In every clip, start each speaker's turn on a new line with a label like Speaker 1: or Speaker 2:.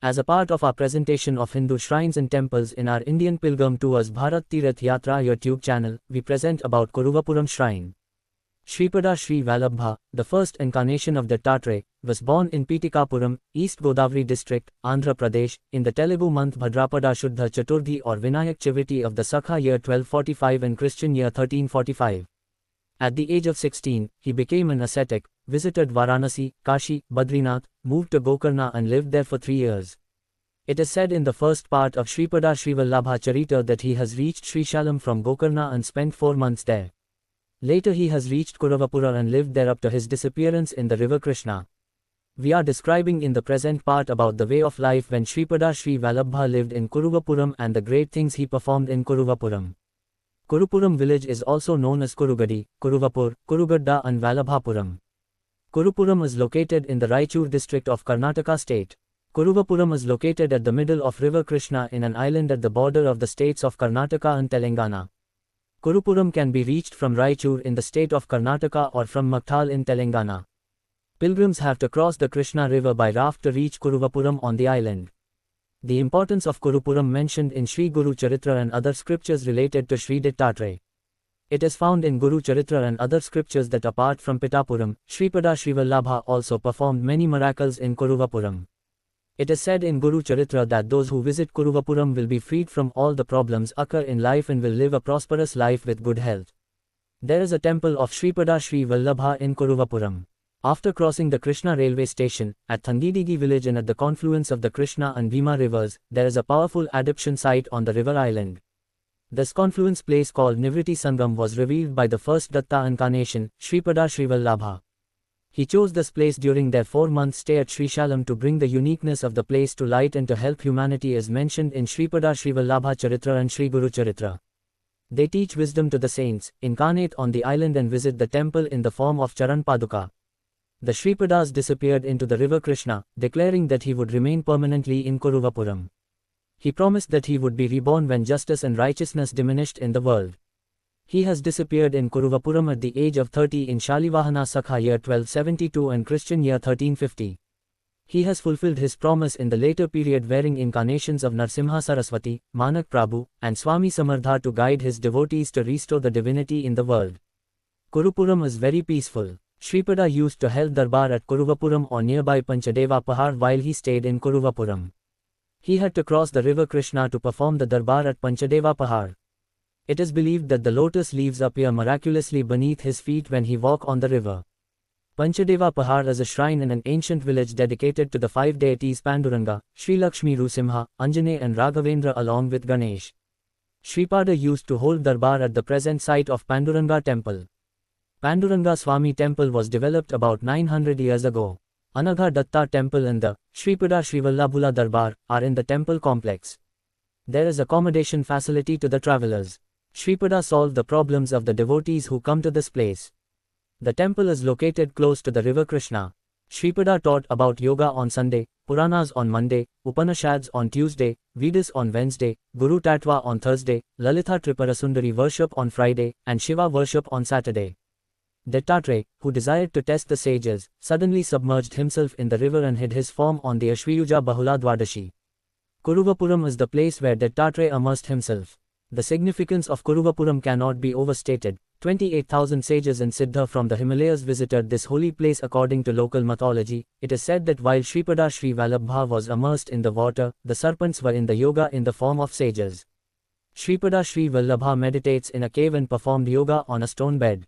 Speaker 1: As a part of our presentation of Hindu shrines and temples in our Indian Pilgrim Tours Bharat Tirath Yatra YouTube channel, we present about Kuruvapuram Shrine. Sripada Sri Vallabhbha, the first incarnation of Dattatreya, was born in Peethikapuram, East Godavari district, Andhra Pradesh, in the Telugu month Bhadrapada Shuddha Chathurdhi or Vinayaka Chaviti of the Sakha year 1245 and Christian year 1345. At the age of 16, he became an ascetic, visited Varanasi, Kashi, Badrinath, moved to Gokarna and lived there for 3 years. It is said in the first part of Sripada Sri Vallabhbha Charita that he has reached Srisailam from Gokarna and spent 4 months there. Later he has reached Kuravapura and lived there up to his disappearance in the river Krishna. We are describing in the present part about the way of life when Sripada Sri Vallabhbha lived in Kuruvapuram and the great things he performed in Kuruvapuram. Kurupuram village is also known as Kurugaddy, Kuruvapur, Kurugadda and Vallabhapuram. Kurupuram is located in the Raichur district of Karnataka state. Kuruvapuram is located at the middle of river Krishna in an island at the border of the states of Karnataka and Telangana. Kurupuram can be reached from Raichur in the state of Karnataka or from Makthal in Telangana. Pilgrims have to cross the Krishna river by raft to reach Kuruvapuram on the island. The importance of Kurupuram mentioned in Sri Guru Charitra and other scriptures related to Sri Dattatreya. It is found in Guru Charitra and other scriptures that apart from Peethikapuram, Sripada Srivallabha also performed many miracles in Kuruvapuram. It is said in Guru Charitra that those who visit Kuruvapuram will be freed from all the problems occur in life and will live a prosperous life with good health. There is a temple of Sripada Sri Vallabhbha in Kuruvapuram. After crossing the Krishna railway station, at Thangidigi village and at the confluence of the Krishna and Bhima rivers, there is a powerful adoption site on the river island. This confluence place called Nivriti Sangam was revealed by the first Datta incarnation, Sripada Srivallabha. He chose this place during their 4-month stay at Srisailam to bring the uniqueness of the place to light and to help humanity as mentioned in Sripada Srivallabha Charitra and Sri Guru Charitra. They teach wisdom to the saints, incarnate on the island and visit the temple in the form of Charan Paduka. The Sripadas disappeared into the river Krishna, declaring that he would remain permanently in Kuruvapuram. He promised that he would be reborn when justice and righteousness diminished in the world. He has disappeared in Kuruvapuram at the age of 30 in Shalivahana Sakha year 1272 and Christian year 1350. He has fulfilled his promise in the later period wearing incarnations of Narsimha Saraswati, Manak Prabhu, and Swami Samardha to guide his devotees to restore the divinity in the world. Kurupuram is very peaceful. Sripada used to held darbar at Kuruvapuram or nearby Panchadeva Pahar while he stayed in Kuruvapuram. He had to cross the river Krishna to perform the darbar at Panchadeva Pahar. It is believed that the lotus leaves appear miraculously beneath his feet when he walks on the river. Panchadeva Pahar is a shrine in an ancient village dedicated to the 5 deities Panduranga, Sri Lakshmi Rusimha, Anjane and Raghavendra along with Ganesh. Sripada used to hold darbar at the present site of Panduranga temple. Panduranga Swami temple was developed about 900 years ago. Anagha Datta temple and the Sripada Srivallabhula darbar are in the temple complex. There is accommodation facility to the travelers. Sripada solved the problems of the devotees who come to this place. The temple is located close to the river Krishna. Sripada taught about yoga on Sunday, Puranas on Monday, Upanishads on Tuesday, Vedas on Wednesday, Guru Tattva on Thursday, Lalitha Triparasundari worship on Friday, and Shiva worship on Saturday. Dattatreya, who desired to test the sages, suddenly submerged himself in the river and hid his form on the Ashwayuja Bahula Dwadashi. Kuruvapuram is the place where Dattatreya immersed himself. The significance of Kuruvapuram cannot be overstated. 28,000 sages and Siddha from the Himalayas visited this holy place according to local mythology. It is said that while Sripada Sri Vallabhbha was immersed in the water, the serpents were in the yoga in the form of sages. Sripada Sri Vallabhbha meditates in a cave and performed yoga on a stone bed.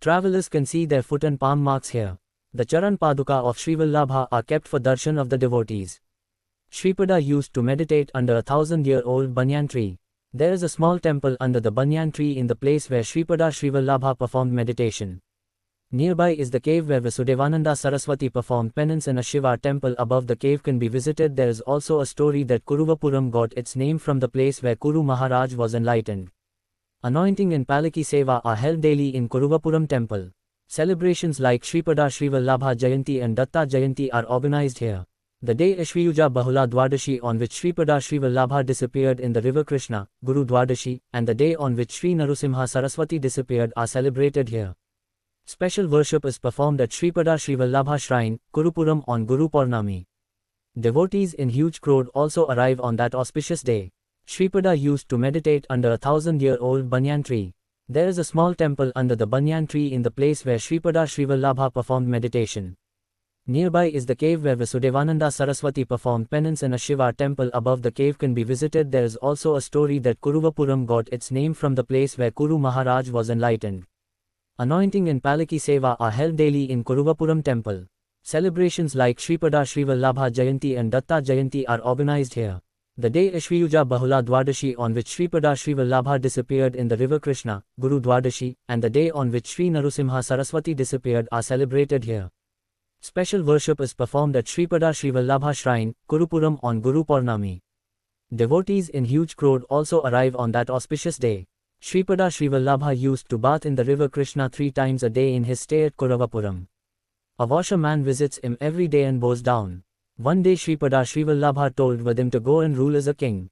Speaker 1: Travelers can see their foot and palm marks here. The Charan Paduka of Sri Vallabha are kept for darshan of the devotees. Sripada used to meditate under a 1000-year-old banyan tree. There is a small temple under the banyan tree in the place where Sripada Srivallabha performed meditation. Nearby is the cave where Vasudevananda Saraswati performed penance and a Shiva temple above the cave can be visited. There is also a story that Kuruvapuram got its name from the place where Kuru Maharaj was enlightened. Anointing and Palaki Seva are held daily in Kuruvapuram temple. Celebrations like Sripada Srivallabha Jayanti and Datta Jayanti are organized here. The day Ashwayuja Bahula Dwadashi on which Sripada Srivallabha disappeared in the river Krishna, Guru Dwadashi, and the day on which Sri Narusimha Saraswati disappeared are celebrated here. Special worship is performed at Sripada Sri Vallabha Shrine, Kurupuram on Guru Purnami. Devotees in huge crowd also arrive on that auspicious day. Sripada used to meditate under a 1,000-year-old banyan tree. There is a small temple under the banyan tree in the place where Sripada Sri Vallabhbha performed meditation. Nearby is the cave where Vasudevananda Saraswati performed penance, and a Shiva temple above the cave can be visited. There is also a story that Kuruvapuram got its name from the place where Kuru Maharaj was enlightened. Anointing and Palaki Seva are held daily in Kuruvapuram temple. Celebrations like Sripada Sri Vallabha Jayanti and Datta Jayanti are organized here. The day Ashwiyuja Bahula Dwadashi, on which Sripada Sri Vallabha disappeared in the river Krishna, Guru Dwadashi, and the day on which Sri Narusimha Saraswati disappeared are celebrated here. Special worship is performed at Sripada Sri Vallabha Shrine, Kurupuram on Guru Purnami. Devotees in huge crowd also arrive on that auspicious day. Sripada Sri Vallabha used to bath in the river Krishna 3 times a day in his stay at Kuruvapuram. A washerman visits him every day and bows down. One day Sripada Sri Vallabha told Vadim to go and rule as a king.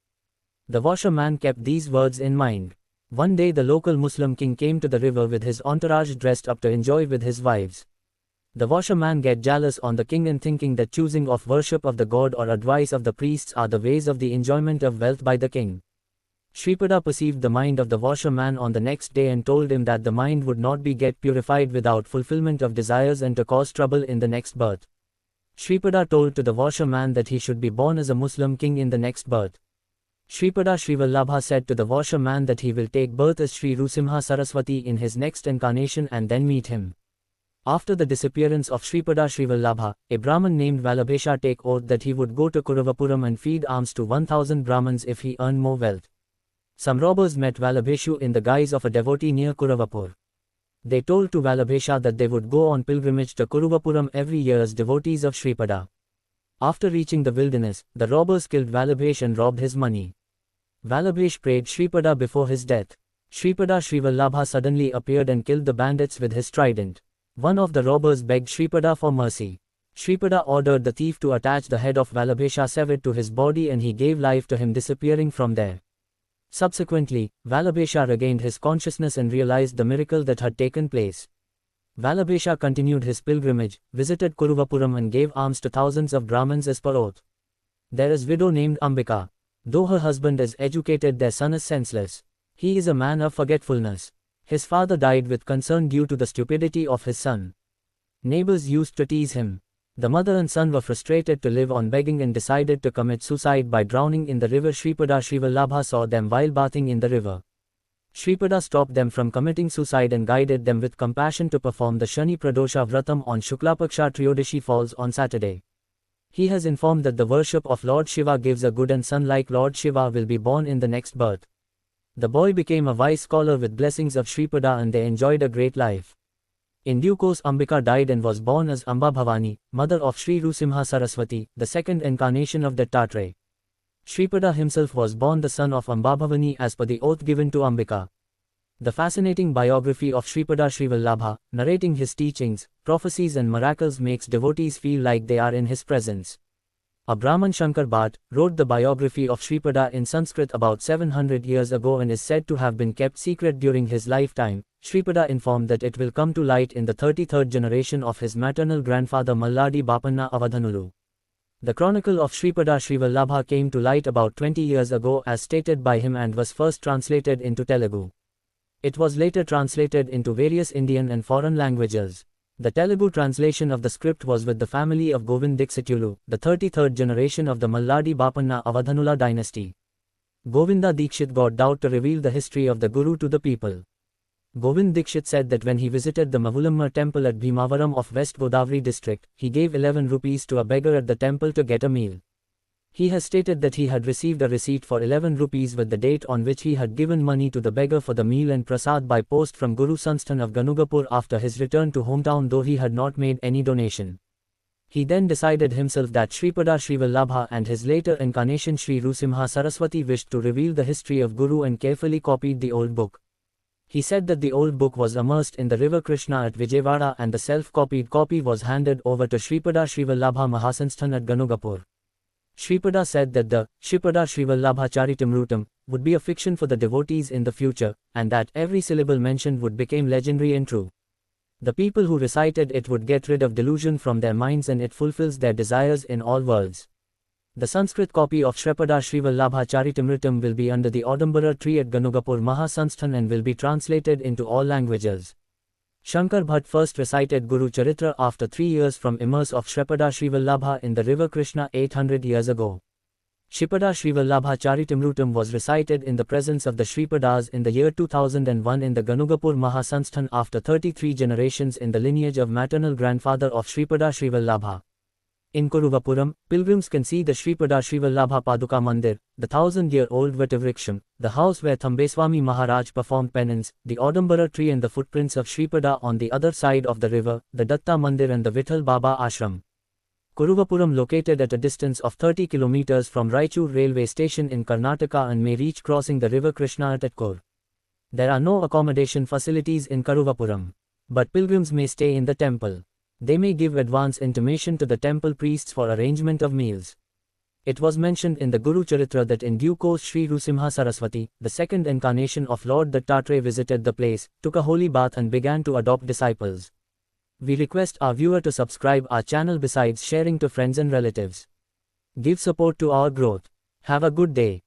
Speaker 1: The washerman kept these words in mind. One day the local Muslim king came to the river with his entourage dressed up to enjoy with his wives. The washerman get jealous on the king, and thinking that choosing of worship of the god or advice of the priests are the ways of the enjoyment of wealth by the king. Sripada perceived the mind of the washerman on the next day and told him that the mind would not be get purified without fulfillment of desires and to cause trouble in the next birth. Sripada told to the washerman that he should be born as a Muslim king in the next birth. Sripada Sri Vallabha said to the washerman that he will take birth as Sri Rusimha Saraswati in his next incarnation and then meet him. After the disappearance of Sripada Sri Vallabha, a Brahman named Vallabhesha take oath that he would go to Kuruvapuram and feed alms to 1,000 Brahmins if he earned more wealth. Some robbers met Vallabheshu in the guise of a devotee near Kuravapur. They told to Vallabhesha that they would go on pilgrimage to Kuruvapuram every year as devotees of Sripada. After reaching the wilderness, the robbers killed Vallabhesh and robbed his money. Vallabhesh prayed Sripada before his death. Sripada Sri Vallabha suddenly appeared and killed the bandits with his trident. One of the robbers begged Sripada for mercy. Sripada ordered the thief to attach the head of Vallabhesha severed to his body, and he gave life to him, disappearing from there. Subsequently, Vallabhesha regained his consciousness and realized the miracle that had taken place. Vallabhesha continued his pilgrimage, visited Kuruvapuram and gave alms to thousands of Brahmins as per oath. There is widow named Ambika. Though her husband is educated, their son is senseless. He is a man of forgetfulness. His father died with concern due to the stupidity of his son. Neighbors used to tease him. The mother and son were frustrated to live on begging and decided to commit suicide by drowning in the river. Sripada Sri Vallabha saw them while bathing in the river. Sripada stopped them from committing suicide and guided them with compassion to perform the Shani Pradosha Vratam on Shuklapaksha Triyodashi falls on Saturday. He has informed that the worship of Lord Shiva gives a good, and son like Lord Shiva will be born in the next birth. The boy became a wise scholar with blessings of Sripada, and they enjoyed a great life. In due course, Ambika died and was born as Amba Bhavani, mother of Sri Rusimha Saraswati, the second incarnation of Dattatreya. Sripada himself was born the son of Amba Bhavani as per the oath given to Ambika. The fascinating biography of Sripada Sri Vallabha, narrating his teachings, prophecies and miracles, makes devotees feel like they are in his presence. A Brahman, Shankar Bhatt, wrote the biography of Sripada in Sanskrit about 700 years ago and is said to have been kept secret during his lifetime. Sripada informed that it will come to light in the 33rd generation of his maternal grandfather Malladi Bapanna Avadhanulu. The chronicle of Sripada Sri Vallabha came to light about 20 years ago as stated by him and was first translated into Telugu. It was later translated into various Indian and foreign languages. The Telugu translation of the script was with the family of Govind Dikshitulu, the 33rd generation of the Malladi Bapanna Avadhanula dynasty. Govinda Dikshit got doubt to reveal the history of the Guru to the people. Govind Dikshit said that when he visited the Mavulamma temple at Bhimavaram of West Godavari district, he gave 11 rupees to a beggar at the temple to get a meal. He has stated that he had received a receipt for 11 rupees with the date on which he had given money to the beggar for the meal and prasad by post from Guru Sansthan of Ganugapur after his return to hometown, though he had not made any donation. He then decided himself that Sripada Sri Vallabha and his later incarnation Sri Rusimha Saraswati wished to reveal the history of Guru and carefully copied the old book. He said that the old book was immersed in the river Krishna at Vijayawada and the self-copied copy was handed over to Sripada Sri Vallabha Mahasansthan at Ganugapur. Sripada said that the Sripada Srivallabha Charita would be a fiction for the devotees in the future, and that every syllable mentioned would become legendary and true. The people who recited it would get rid of delusion from their minds and it fulfills their desires in all worlds. The Sanskrit copy of Sripada Sri Vallabhbha Charita will be under the Audambara tree at Ganugapur Mahasansthan and will be translated into all languages. Shankar Bhatt first recited Guru Charitra after 3 years from immerse of Sripada Sri Vallabha in the river Krishna 800 years ago. Sripada Sri Vallabha Charitamrutam was recited in the presence of the Sripadas in the year 2001 in the Ganugapur Mahasansthan after 33 generations in the lineage of maternal grandfather of Sripada Sri Vallabha. In Kuruvapuram, pilgrims can see the Sripada Srivallabha Paduka Mandir, the 1000-year-old Vatavriksham, the house where Thambeswami Maharaj performed penance, the Audambara tree and the footprints of Sripada on the other side of the river, the Datta Mandir and the Vitthal Baba Ashram. Kuruvapuram, located at a distance of 30 km from Raichur railway station in Karnataka and may reach crossing the river Krishna at Atkur. There are no accommodation facilities in Kuruvapuram. But pilgrims may stay in the temple. They may give advance intimation to the temple priests for arrangement of meals. It was mentioned in the Guru Charitra that in due course Sri Nrsimha Saraswati, the second incarnation of Lord Dattatreya, visited the place, took a holy bath and began to adopt disciples. We request our viewer to subscribe our channel besides sharing to friends and relatives. Give support to our growth. Have a good day.